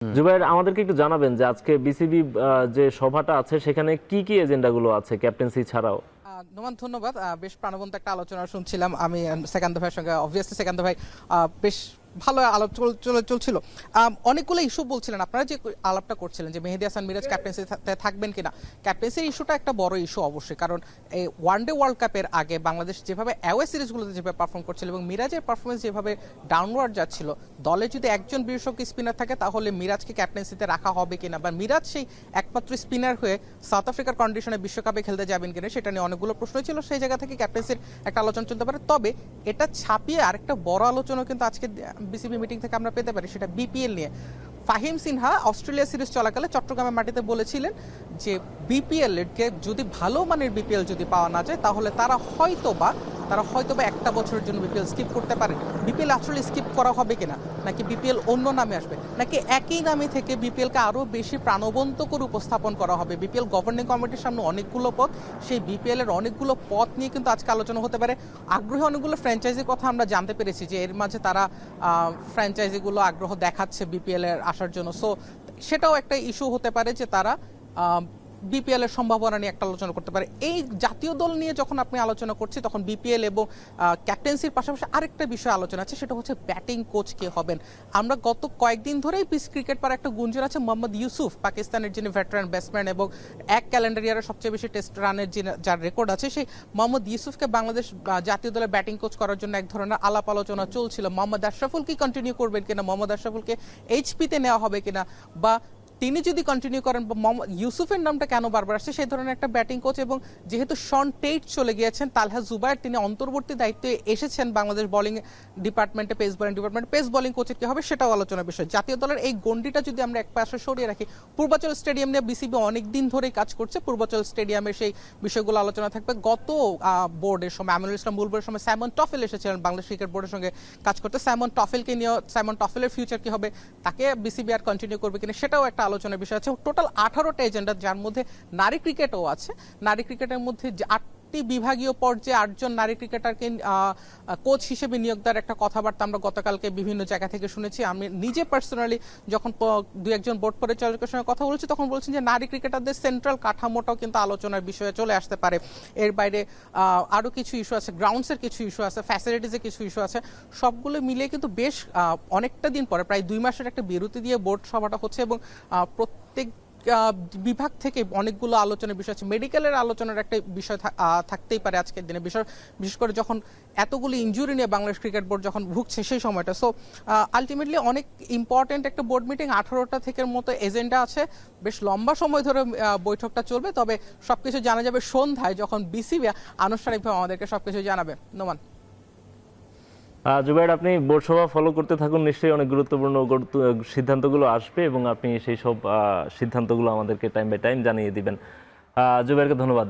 জুবাইর, আমাদেরকে একটু জানাবেন যে আজকে বিসিবি যে সভাটা আছে সেখানে কি কি এজেন্ডাগুলো আছে ক্যাপ্টেন্সি ছাড়াও? নোমান, ধন্যবাদ। বেশ প্রাণবন্ত একটা আলোচনা শুনছিলাম আমি সেকান্ত ভাইয়ের সঙ্গে। অবভিয়াসলি সেকান্ত ভাই বেশ ভালো আলোচনা চলছিল। অনেকগুলো ইস্যু বলছিলেন আপনারা, যে আলাপটা করছিলেন যে মেহেদী হাসান মিরাজ ক্যাপ্টেন্সি থাকবেন কিনা। ক্যাপ্টেন্সির ইস্যুটা একটা বড় ইস্যু অবশ্যই, কারণ এই ওয়ানডে ওয়ার্ল্ড কাপের আগে বাংলাদেশ যেভাবে অ্যাওয়ে সিরিজগুলোতে যেভাবে পারফর্ম করছিল এবং মিরাজের পারফরমেন্স যেভাবে ডাউনওয়ার্ড যাচ্ছিল, দলে যদি একজন বিশেষজ্ঞ স্পিনার থাকে তাহলে মিরাজকে ক্যাপ্টেন্সিতে রাখা হবে কিনা, বা মিরাজ সেই একমাত্র স্পিনার হয়ে সাউথ আফ্রিকার কন্ডিশনে বিশ্বকাপে খেলতে যাবেন কিনা, সেটা নিয়ে অনেকগুলো প্রশ্ন ছিল। সেই জায়গা থেকে ক্যাপ্টেন্সির একটা আলোচনা চলতে পারে। তবে এটা ছাপিয়ে আরেকটা বড় আলোচনা কিন্তু আজকে বিসিবি মিটিং থেকে আমরা পেতে পারি, সেটা বিপিএল নিয়ে। ফাহিম সিনহা অস্ট্রেলিয়া সিরিজ চলাকালে চট্টগ্রামের মাটিতে বলেছিলেন যে বিপিএল কে যদি ভালো মানের বিপিএল যদি পাওয়া না যায় তাহলে তারা হয়তোবা একটা বছরের জন্য বিপিএল স্কিপ করতে পারে। বিপিএল আসলে স্কিপ করা হবে কিনা, নাকি বিপিএল অন্য নামে আসবে, নাকি একই নামে থেকে বিপিএলকে আরও বেশি প্রাণবন্ত করে উপস্থাপন করা হবে। বিপিএল গভর্নিং কমিটির সামনে অনেকগুলো পদ, সেই বিপিএল এর অনেকগুলো পদ নিয়ে কিন্তু আজকে আলোচনা হতে পারে। আগ্রহী অনেকগুলো ফ্র্যাঞ্চাইজির কথা আমরা জানতে পেরেছি যে এর মাঝে তারা ফ্র্যাঞ্চাইজিগুলো আগ্রহ দেখাচ্ছে বিপিএল এর আসার জন্য। সো সেটাও একটা ইস্যু হতে পারে যে তারা বিপিএল এর সম্ভাবনা নিয়ে একটা আলোচনা করতে পারে। এই জাতীয় দল নিয়ে যখন আপনি আলোচনা করছি তখন বিপিএল এবং ক্যাপ্টেন্সির পাশাপাশি আরেকটা বিষয় আলোচনা আছে, সেটা হচ্ছে ব্যাটিং কোচ কে হবেন। আমরা গত কয়েকদিন ধরেই পিস ক্রিকেট পার একটা গুঞ্জন আছে মোহাম্মদ ইউসুফ, পাকিস্তানের যিনি ভেটারান ব্যাটসম্যান এবং এক ক্যালেন্ডার ইয়ারে সবচেয়ে বেশি টেস্ট রানের যার রেকর্ড আছে, সেই মোহাম্মদ ইউসুফকে বাংলাদেশ জাতীয় দলের ব্যাটিং কোচ করার জন্য এক ধরনের আলাপ আলোচনা চলছিল। মোহাম্মদ আশরাফুল কি কন্টিনিউ করবেন কিনা, মোহাম্মদ আশরাফুলকে এইচপিতে নেওয়া হবে কিনা, বা তিনি যদি কন্টিনিউ করেন, বা ইউসুফের নামটা কেন বারবার আসছে, সেই ধরনের একটা ব্যাটিং কোচ। এবং যেহেতু শন টেইট চলে গিয়েছেন, তালহা জুবায়ের তিনি অন্তর্বর্তী দায়িত্বে এসেছেন বাংলাদেশ বোলিং ডিপার্টমেন্টে, পেস বোলিং কোচের কি হবে সেটাও আলোচনার বিষয়। জাতীয় দলের এই গণ্ডিটা যদি আমরা এক পাশে সরিয়ে রাখি, পূর্বাচল স্টেডিয়াম নিয়ে বিসিবি অনেক দিন ধরেই কাজ করছে। পূর্বাচল স্টেডিয়ামের সেই বিষয়গুলো আলোচনা থাকবে। গত বোর্ডের সময় আমিনুল ইসলাম বুলবুলের সময় সাইমন টফেল এসেছিলেন বাংলাদেশ ক্রিকেট বোর্ডের সঙ্গে কাজ করতে। সাইমন টফেলের ফিউচার কি হবে, তাকে বিসিবি আর কন্টিনিউ করবে কিনা, সেটাও একটা আলোচনার বিষয় আছে। টোটাল 18টা এজেন্ডা, যার মধ্যে নারী ক্রিকেটও আছে। নারী ক্রিকেটের মধ্যে 8টি বিভাগীয় পর্যায়ে 8 জন নারী ক্রিকেটারকে কোচ হিসেবে নিয়োগ দেওয়ার একটা কথাবার্তা আমরা গতকালকে বিভিন্ন জায়গা থেকে শুনেছি। আমি নিজে পার্সোনালি যখন দু একজন বোর্ড পরিচালকের সঙ্গে কথা বলেছি তখন বলছেন যে নারী ক্রিকেটারদের সেন্ট্রাল কাঠামোটাও কিন্তু আলোচনার বিষয়ে চলে আসতে পারে। এর বাইরে আরও কিছু ইস্যু আছে, গ্রাউন্ডসের কিছু ইস্যু আছে, ফ্যাসিলিটিসের কিছু ইস্যু আছে। সবগুলো মিলিয়ে কিন্তু বেশ অনেকটা দিন পরে, প্রায় 2 মাসের একটা বিরতি দিয়ে বোর্ড সভাটা হচ্ছে এবং প্রত্যেক বিভাগ থেকে অনেকগুলো আলোচনার বিষয় আছে। মেডিকেলের আলোচনার একটা বিষয় থাকতেই পারে আজকের দিনে, বিশেষ করে যখন এতগুলো ইনজুরি নিয়ে বাংলাদেশ ক্রিকেট বোর্ড যখন ভুগছে সেই সময়টা। সো আলটিমেটলি অনেক ইম্পর্টেন্ট একটা বোর্ড মিটিং, 18টা থেকে মতো এজেন্ডা আছে। বেশ লম্বা সময় ধরে বৈঠকটা চলবে। তবে সবকিছু জানা যাবে সন্ধ্যায়, যখন বিসিবি আনুষ্ঠানিকভাবে আমাদেরকে সবকিছু জানাবে। নোমান। জুবাইর, আপনি বোর্ড সভা ফলো করতে থাকুন, নিশ্চয়ই অনেক গুরুত্বপূর্ণ সিদ্ধান্তগুলো আসবে এবং আপনি সেই সব সিদ্ধান্তগুলো আমাদেরকে টাইম বাই টাইম জানিয়ে দিবেন। জুবাইরকে ধন্যবাদ।